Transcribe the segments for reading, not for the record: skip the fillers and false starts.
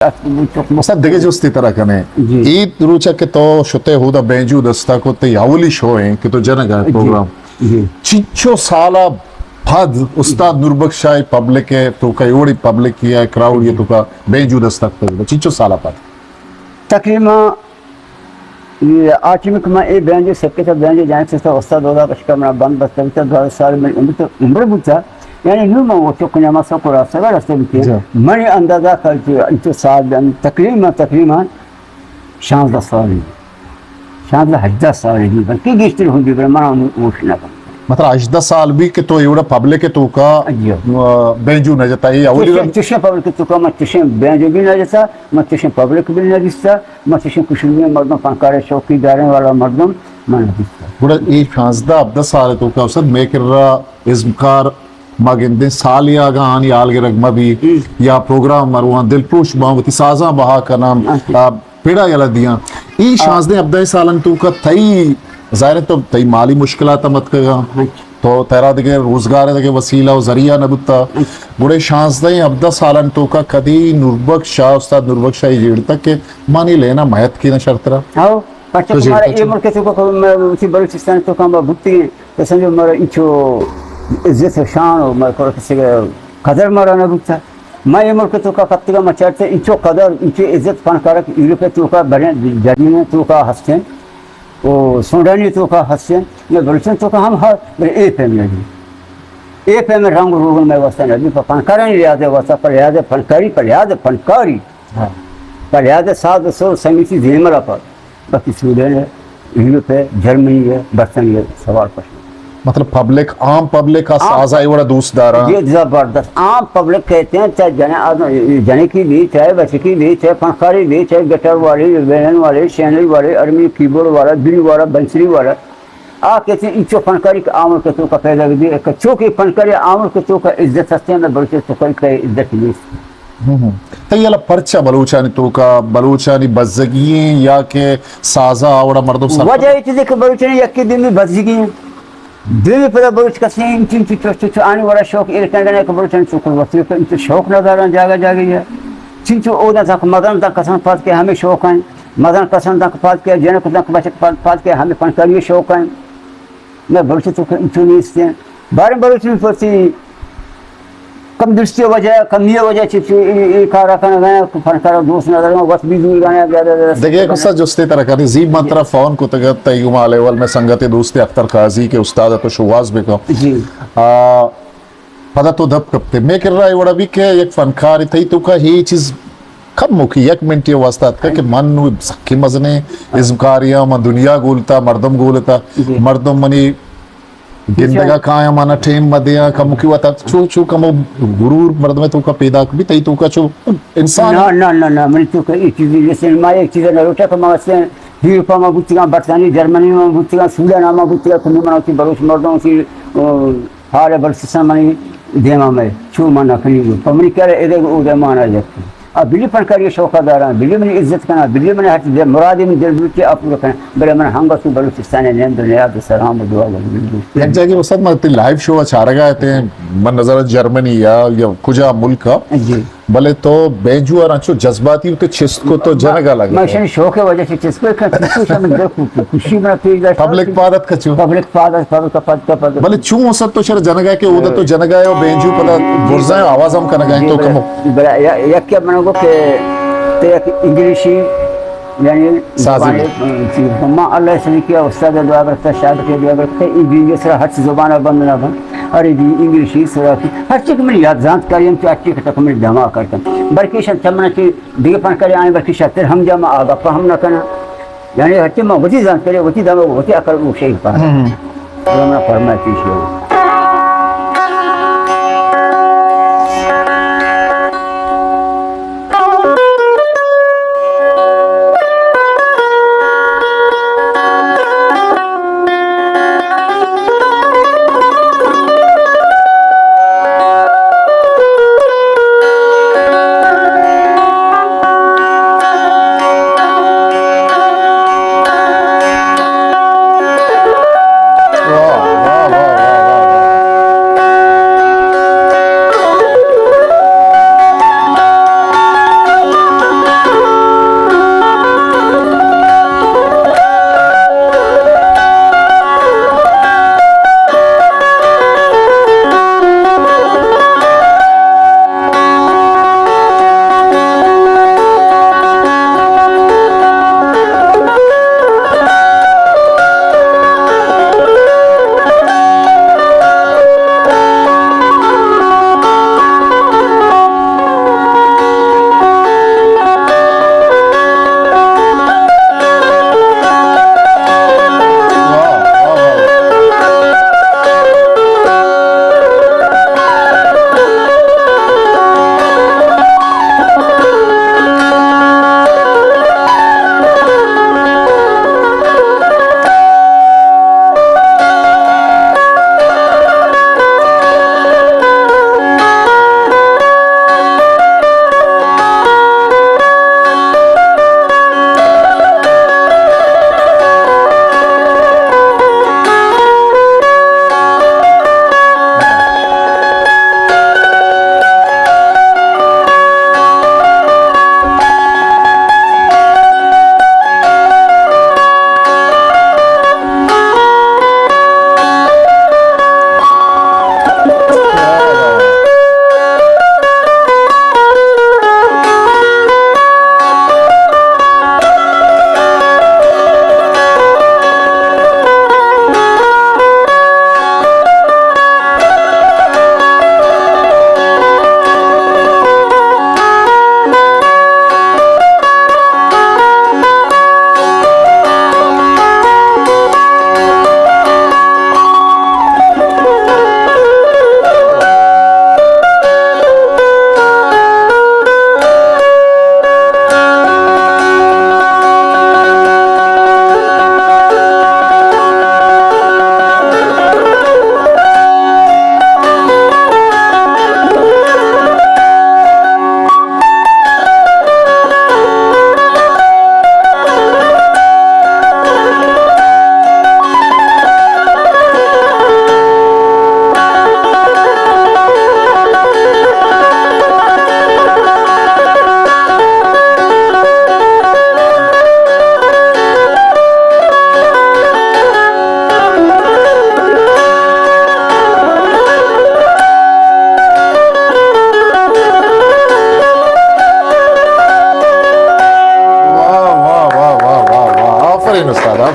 Sad dege justi tarakane. I ruča ke to što te huda benju da tako te javili shoje ke to jana ga program. Chicho sala बाद उस्ताद नुरबख्शाई public है तो कई OD public की है crowd ये तो का बेंजू दस्तक तो चिचो साला पर तकरीबन ये आठवीं में ए बेंजू सबके सब बेंजू जाने से तो उस्ताद होगा कशका मना बंद बस तब तक 12 साल में उम्र बुझा यानी न्यू में वो चुक नमा सब को रास्ता का रास्ते में मैंने अंदाजा कर जो साल तकरीबन 16 साल 16 साल नहीं बल्कि गिस्टर हुई पर मना उठना मतलब 8 साल भी के तो एवढा पब्लिक तो का बेंजू न जाता है अवली चुशे पब्लिक तो का मत चुशे बेंजू भी न जाता मत चुशे पब्लिक भी न दिसता मत चुशे कुछ भी मर्दों पंकारे चौकीदार वाला मर्दों मन दिसता बड़ा ये 15 साल तो का उसद मेकरा इज़कार मगिंदे सालिया गान याल के रगमा भी या प्रोग्राम मरुआ दिलपुश बावती साजा बहा का नाम पेड़ा यला दिया ई शांसदे अब्दा सालन तो का थई ज़ाहिर तो तई माली मुश्किलात मत कगा तो तेरा दिगे रोजगार दिगे वसीला और जरिया नबुत्ता बुरे शांस दे अब्दा सालन तो का कदी नुरबख्श शाह उस्ताद नुरबख्श शाह जेड़ तक के मानी लेना महत की न शर्तरा आओ पच्चा तुम्हारा ये मुल्क तो को मैं उसी बलूचिस्तान तो काम भुगती तो समझो मेरा इचो इज्जत शान और मैं को किसी कदर मारा नबुत्ता मैं ये मुल्क तो का कत्तिगा मचाते इचो कदर इचो इज्जत फनकारक यूरोप तो का बड़े जर्मनी तो का हस्ते वो सूडानी तो का हस्यन या बलूचिस्तान तो का हम हर ए फैमिली ए फैमिली रंग रूगल में वस्ता नदी पर फनकारा नहीं याद है वस्ता पर याद है फनकारी पर याद है सात सौ समिति जेमरा पर बाकी सूडान है यूरोप है जर्मनी है बर्तन है सवाल पर मतलब पब्लिक आम पब्लिक का साजा ही बड़ा दूसदारा ये जबरदस्त आम पब्लिक कहते हैं चाहे जने की भी चाहे बच्चे की भी चाहे फनकारी भी चाहे गिटार वाले वेलन वाले शैनल वाले अर्मी कीबोर्ड वाला बिल वाला बंसरी वाला आ कहते हैं इचो फनकारी का आमर के तो का पैदा कर दिया कच्चों की फनकारी आमर के तो का इज्जत हस्ते में बल्कि तो का इज्जत नहीं तो ये पर्चा बलूचानी तो का बलूचानी बज़गी या के साजा और मर्दों सर वजह ये चीज़ के बलूचानी यक्की दिन में बज़गी हैं दिल्ली पर बलूच का सेम चिन चिन आने वाला शौक एक टंगने का बलूचन चुकल वसी तो इनसे शौक नज़ारा जागा गया चिन चो ओदा तक मदन तक कसम पात के हमें शौक है मदन कसम तक पात के जनक तक बचत पात के हमें फनकारी शौक है मैं बलूच तो इंचो नहीं इससे बारे बलूच में पड़ती कम दृष्टि वजह कमी वजह चिप्स कारा का गया फनकारा दोस्त नजर में वक्त भी दूर गाने ज्यादा देखिए कुछ जुस्ते तरह का जी मात्रा फोन को तगत तयुमा लेवल में संगत दोस्त अख्तर काजी के उस्ताद तो शुवास बेको जी पता तो दब कपते मैं कर रहा है वड़ा भी के एक फनकार थई तो का ही चीज कब मुखी एक मिनट ये वास्ता का कि मन नु सखी मजने इज़कारिया म दुनिया गोलता मर्दम गोलता मर्दम मनी जिंदगा काया माना टेम मदिया कम की वता चू कम गुरूर मर्द में तो का पैदा भी तई तो का चो इंसान ना मैं तो एक चीज जैसे मैं एक चीज ना रोटा कमा से यूरोप में बुतिया बर्तानी जर्मनी में बुतिया सूडान में बुतिया कुनु मनाती बलूच मर्दों की हारे बलूचिस्तान में देमा में चू माना खनी अमेरिका रे उदे माना जाती अब बिल्ली फनकारी शौकादार हैं बिल्ली में इज्जत करना बिल्ली में हर मुराद में दिल के आप रखना बड़े मन हंगा से बलूचिस्तान ने दुनिया तो सलाम दुआ एक जगह वो सब मत लाइव शो अच्छा रहा थे मन नजर जर्मनी या कुजा मुल्क का जी भले तो बेंजू और अंचो जज्बाती तो चिस्त को तो जनगा लगा मैं शौक है वजह से चिस्त को खुशी में पब्लिक पादत कछु पब्लिक पादत का पद भले चू सब तो शर जनगा के उधर तो जनगा है बेंजू पता बुरजा आवाज हम करना गए तो कम बड़ा एक क्या बनोगे के ते इंग्लिशी यानी साजी मम्मा अल्लाह से किया उस्ताद दुआ करता शायद के दुआ करता इंग्लिश से हर जुबान बंद ना बन अरे भी इंग्लिश ही सरा की हर चीज में याद जानकारी हम अच्छी तक में जमा करते बल्कि शत चमना की दिगे पन करे आए बल्कि शत हम जमा आगा हम ना करना यानी हर चीज में वही जानकारी वही दम वही अकल वो शेख पा हमरा फरमाती है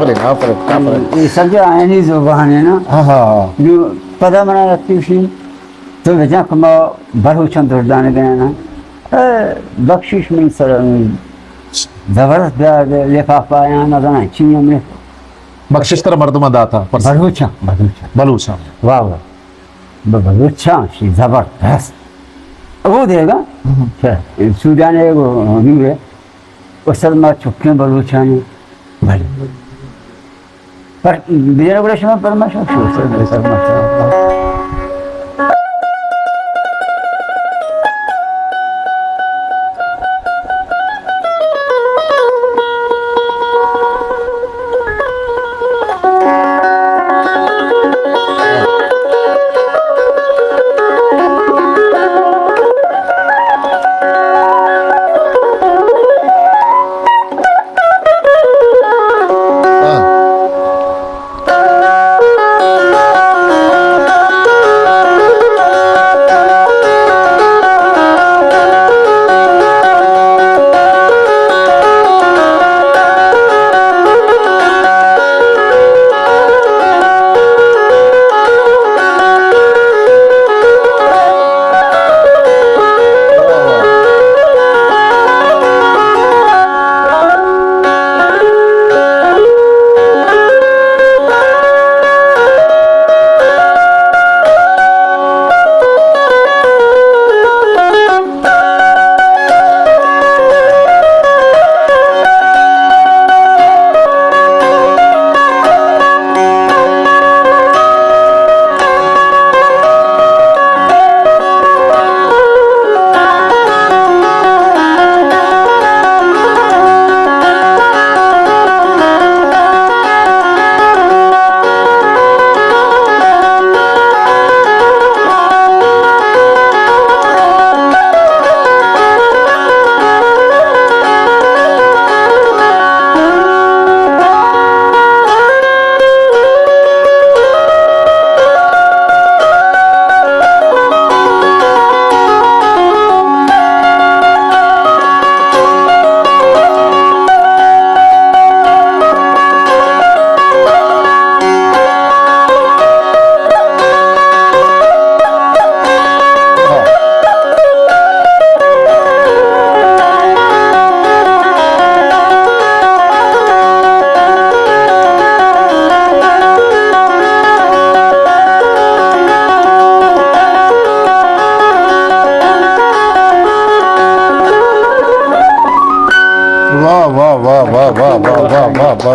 आफरीन ये सब जो आयनी जुबान है ना हाँ हाँ जो पता मना रखती थी तो वजह कमा बरूचन दुर्दान गए ना बख्शिश में सर जबरदस्त लिफाफा यहाँ नजर चीनी में बख्शिश तरह मर्दमा दाता बरूचा बरूचा बलूचा वाह वाह बरूचा जबरदस्त वो देगा सूडान है वो नहीं है उस सब में चुपके बलूचा ने भले पर बिजनेस बड़े समय पर मैं सोच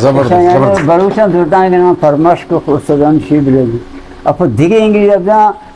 जबरदस्त बरूचा दुर्दान के नाम फरमाश को खुशदान शिबलेगी अब दिखे इंग्लिश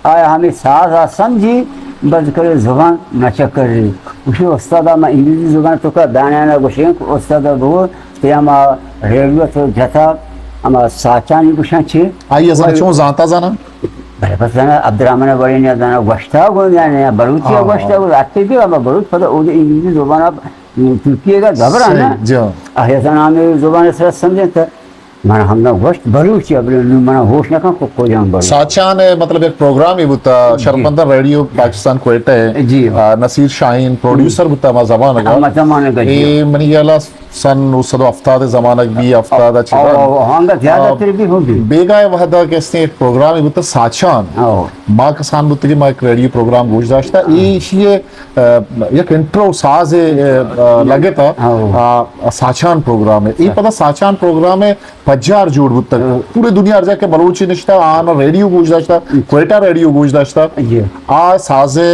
आया हमें साज समझी बस करे जुबान नचक कर रही उसी उस्ताद में इंग्लिश जुबान तो का दाना ना गुशे उस्ताद वो ते हम रेडियो तो जता हम साचानी गुशा छे आइए जरा क्यों जाता जाना भले बस जाना अब्दुर्रहमान बड़ी ने जाना गश्ता को जाने बरूचिया गश्ता को आते भी अब बरूच पता वो इंग्लिश जुबान अब तुर्की का घबरा ना जी ऐसा नाम जुबान से समझे तो माना हम ना गोश्त बलूची अब माना होश ना को जान बलू साचान है मतलब एक प्रोग्राम ही बुता शर्मंदा रेडियो पाकिस्तान क्वेटा है जी नसीर शाहीन प्रोड्यूसर बुता मा जमाना का जमाने का ये मनी याला सन उसदो अफ्ताद जमाना भी अफ्ताद अच्छा हांगा ज्यादा फिर भी होगी बेगाय वहदा के इसने एक प्रोग्राम ही बुता साचान माँ कसान बुता की माँ एक रेडियो प्रोग्राम गोश दाश्ता ये एक इंट्रो साज लगे था साचान प्रोग्राम है ये पता साचान प्रोग्राम है पज्जार जोड़ बुता पूरे दुनिया अर्जा के बलूची निश्ता आन रेडियो गोश दाश्ता क्वेटा रेडियो गोश दाश्ता आ साजे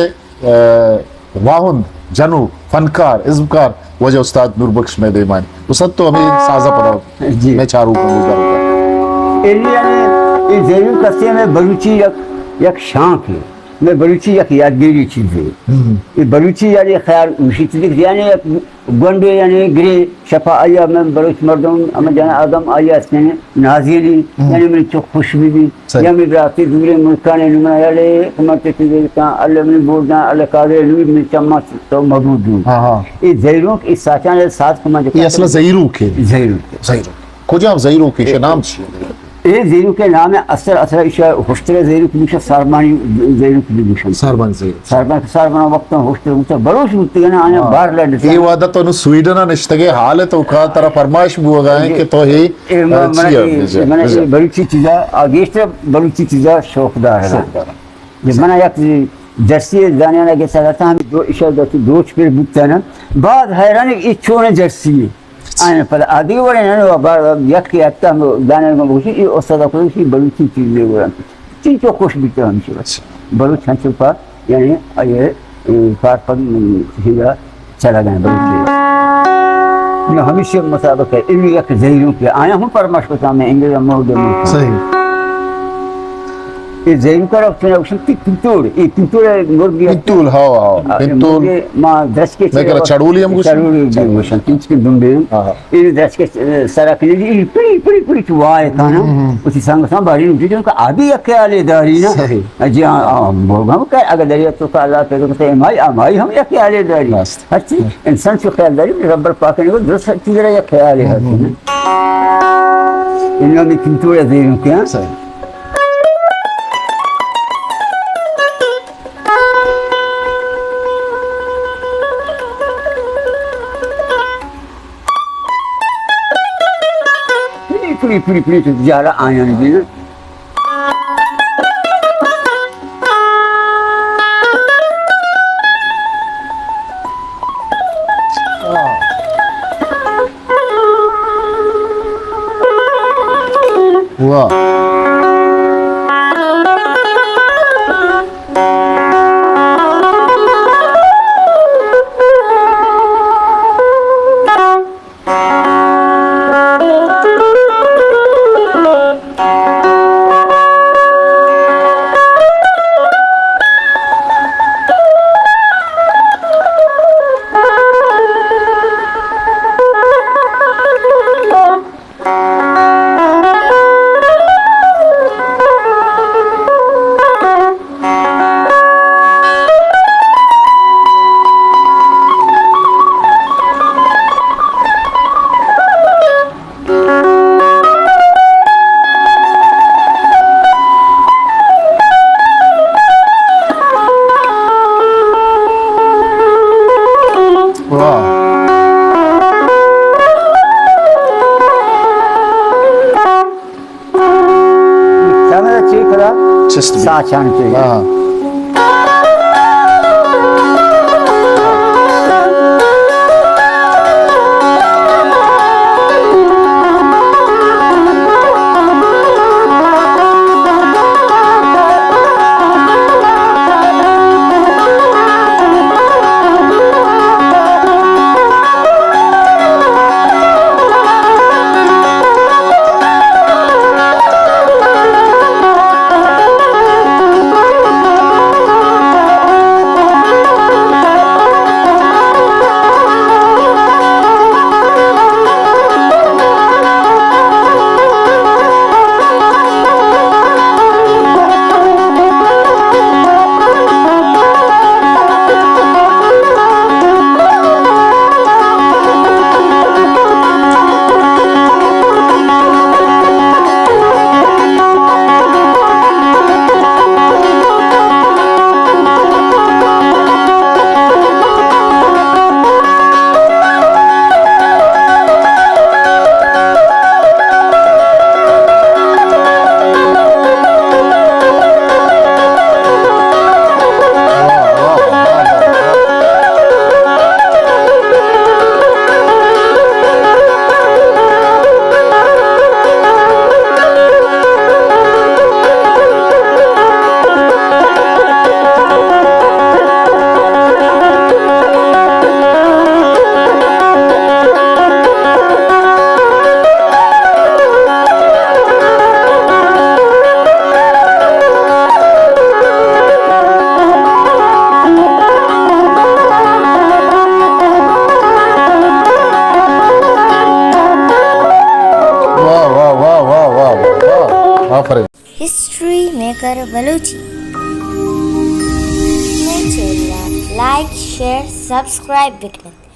वाहुन जनू फनकार इज़्मकार वजह उस्ताद नूरबख्श में देमान तो सब तो हमें साजा पड़ा जी मैं चारों को गुजार एलिया ने जरूर कस्ते में बलूची एक शांत है मैं बलूची एक यादगिरी चीज है ये बलूची यानी ख्याल उसी चीज यानी गंडे यानी ग्रे शफा आया मैं बलूच मर्दों हम जाना आदम आया इसने नाज़िरी यानी मेरी चुख खुशबी भी या मेरी राती दूरे मुल्काने नुमा याले कमते चीज़ का अल्लाह में बोलना अल्लाह कादे लुई में चम्मच तो मौजूद हूँ हाँ ये ज़हीरों के साचान साथ कमा ये असल ज़हीरू के ज़हीरू कुछ आप ज़हीरू के नाम ये ज़ेरू के नाम है असर असर इशा होस्टेल ज़ेरू की निशा सारमानी ज़ेरू की निशा सारबान से सारमाना वक्त होस्टेल मुझे बड़ोश मुझे ना आने बाहर लड़ते ये वादा तो नु स्वीडन निश्तगे हाल है तो का तरह फरमाइश बुआ गए कि तो ही मैंने बड़ी चीज़ आगे से बड़ी चीज़ शौकदार है ये मना याक जर्सी जाने लगे सलाता हम दो इशा दो फिर बुकता ना बाद हैरान इच्छों ने जर्सी आने पर आदि वाले ना बार यक के आता हम जाने में बहुत ही औसत अपने की बड़ी चीज़ ले वो चीज़ तो खुश भी हम चीज़ बड़ी छंचु पर यानी ये कार पर हिला चला गया बड़ी ये हमेशा मुताबिक है इन्हीं यक ज़रूर के आया हूँ परमाश को सामने इंग्लिश मोड़ सही ये ज़रूर कर अपने उस पिंतूर मुर्गी पिंतूल हाँ पिंतूल माँ दस के मैं कह चढ़ूली हम कुछ तीन के दुम्बे ये दस के सारा के लिए पड़ी चुवाए था ना उसी संग संग बारी उठी जो का आदि अकेले दारी ना जी हाँ हम क्या अगर दरिया तो काला पे तो कहते हमारी हम अकेले दारी हर चीज इंसान से ख्याल दारी रबर पाकने को दूसरा चीज़ रहा ख्याल है इन्होंने पिंतूर ज़रूर क्या पूरी तो ज़्यादा आया नहीं ना वाह साचान पे history maker Balochi like, share, subscribe button.